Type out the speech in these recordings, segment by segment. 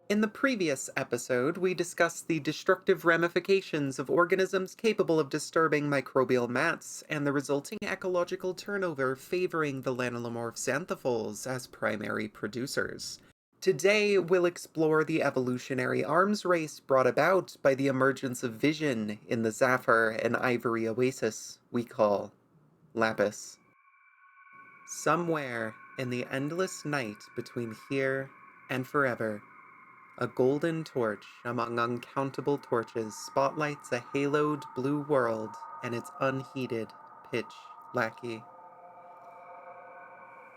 In the previous episode, we discussed the destructive ramifications of organisms capable of disturbing microbial mats and the resulting ecological turnover favoring the lanolomorph xanthophores as primary producers. Today, we'll explore the evolutionary arms race brought about by the emergence of vision in the zephyr and ivory oasis we call LAPIS. Somewhere in the endless night between here and forever, a golden torch among uncountable torches spotlights a haloed blue world and its unheeded pitch lackey.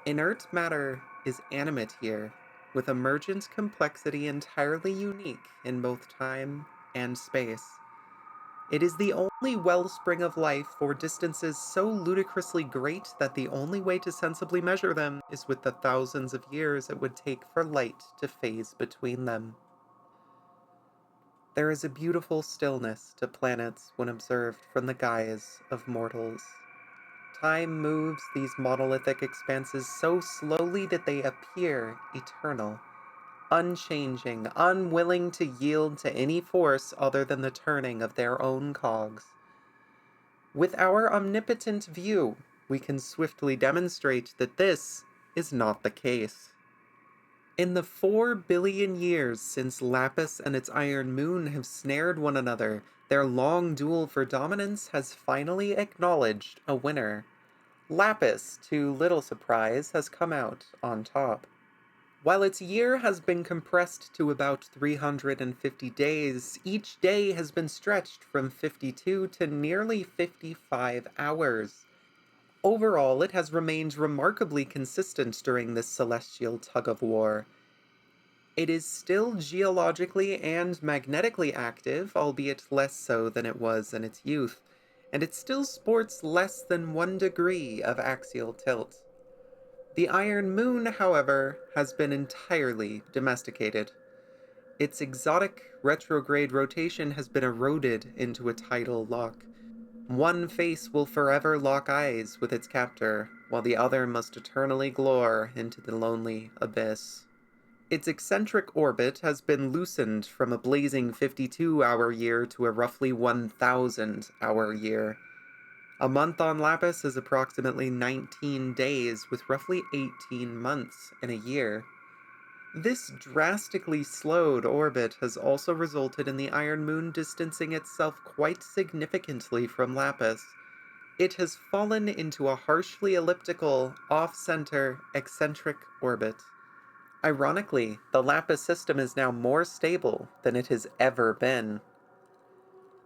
Inert matter is animate here, with emergent complexity entirely unique in both time and space. It is the only wellspring of life for distances so ludicrously great that the only way to sensibly measure them is with the thousands of years it would take for light to phase between them. There is a beautiful stillness to planets when observed from the guise of mortals. Time moves these monolithic expanses so slowly that they appear eternal, unchanging, unwilling to yield to any force other than the turning of their own cogs. With our omnipotent view, we can swiftly demonstrate that this is not the case. In the 4 billion years since Lapis and its iron moon have snared one another, their long duel for dominance has finally acknowledged a winner. Lapis, to little surprise, has come out on top. While its year has been compressed to about 350 days, each day has been stretched from 52 to nearly 55 hours. Overall, it has remained remarkably consistent during this celestial tug-of-war. It is still geologically and magnetically active, albeit less so than it was in its youth, and it still sports less than 1 degree of axial tilt. The iron moon, however, has been entirely domesticated. Its exotic retrograde rotation has been eroded into a tidal lock. One face will forever lock eyes with its captor, while the other must eternally glore into the lonely abyss. Its eccentric orbit has been loosened from a blazing 52-hour year to a roughly 1,000-hour year. A month on Lapis is approximately 19 days, with roughly 18 months in a year. This drastically slowed orbit has also resulted in the Iron Moon distancing itself quite significantly from Lapis. It has fallen into a harshly elliptical, off-center, eccentric orbit. Ironically, the Lapis system is now more stable than it has ever been.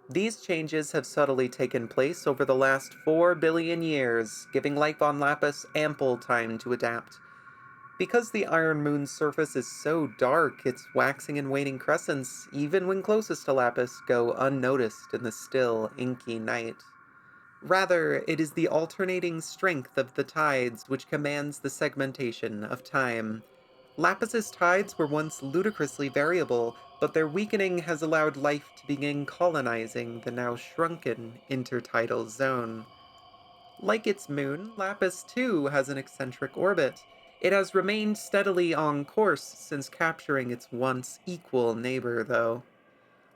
These changes have subtly taken place over the last 4 billion years, giving life on Lapis ample time to adapt. Because the Iron Moon's surface is so dark, its waxing and waning crescents, even when closest to Lapis, go unnoticed in the still, inky night. Rather, it is the alternating strength of the tides which commands the segmentation of time. Lapis's tides were once ludicrously variable, but their weakening has allowed life to begin colonizing the now shrunken intertidal zone. Like its moon, Lapis too has an eccentric orbit. It has remained steadily on course since capturing its once equal neighbor, though.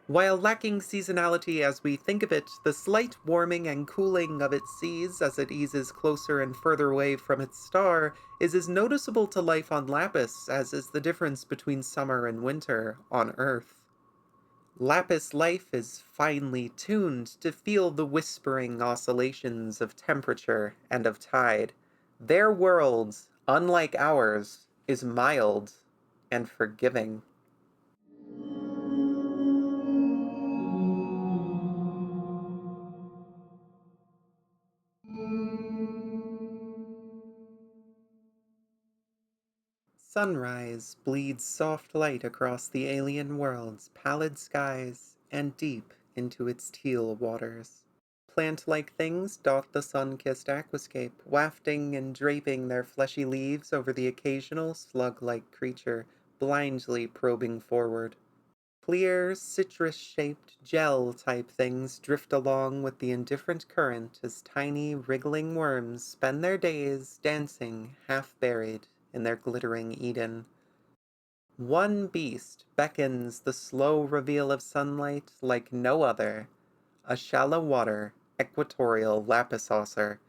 While lacking seasonality as we think of it, the slight warming and cooling of its seas as it eases closer and further away from its star is as noticeable to life on Lapis as is the difference between summer and winter on Earth. Lapis life is finely tuned to feel the whispering oscillations of temperature and of tide. Their world, unlike ours, is mild and forgiving. Sunrise bleeds soft light across the alien world's pallid skies and deep into its teal waters. Plant-like things dot the sun-kissed aquascape, wafting and draping their fleshy leaves over the occasional slug-like creature, blindly probing forward. Clear, citrus-shaped, gel-type things drift along with the indifferent current as tiny, wriggling worms spend their days dancing half-buried in their glittering Eden. One beast beckons the slow reveal of sunlight like no other, a shallow water, equatorial lapis saucer,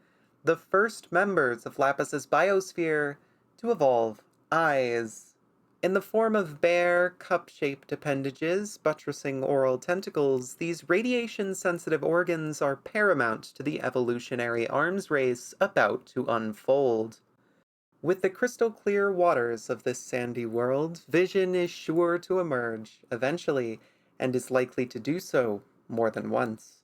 the first members of Lapis's biosphere to evolve eyes. In the form of bare, cup-shaped appendages buttressing oral tentacles, these radiation-sensitive organs are paramount to the evolutionary arms race about to unfold. With the crystal-clear waters of this sandy world, vision is sure to emerge, eventually, and is likely to do so more than once.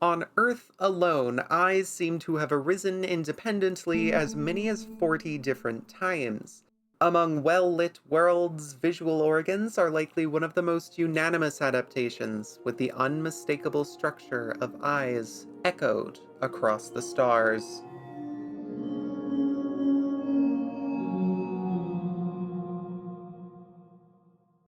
On Earth alone, eyes seem to have arisen independently as many as 40 different times. Among well-lit worlds, visual organs are likely one of the most unanimous adaptations, with the unmistakable structure of eyes echoed across the stars.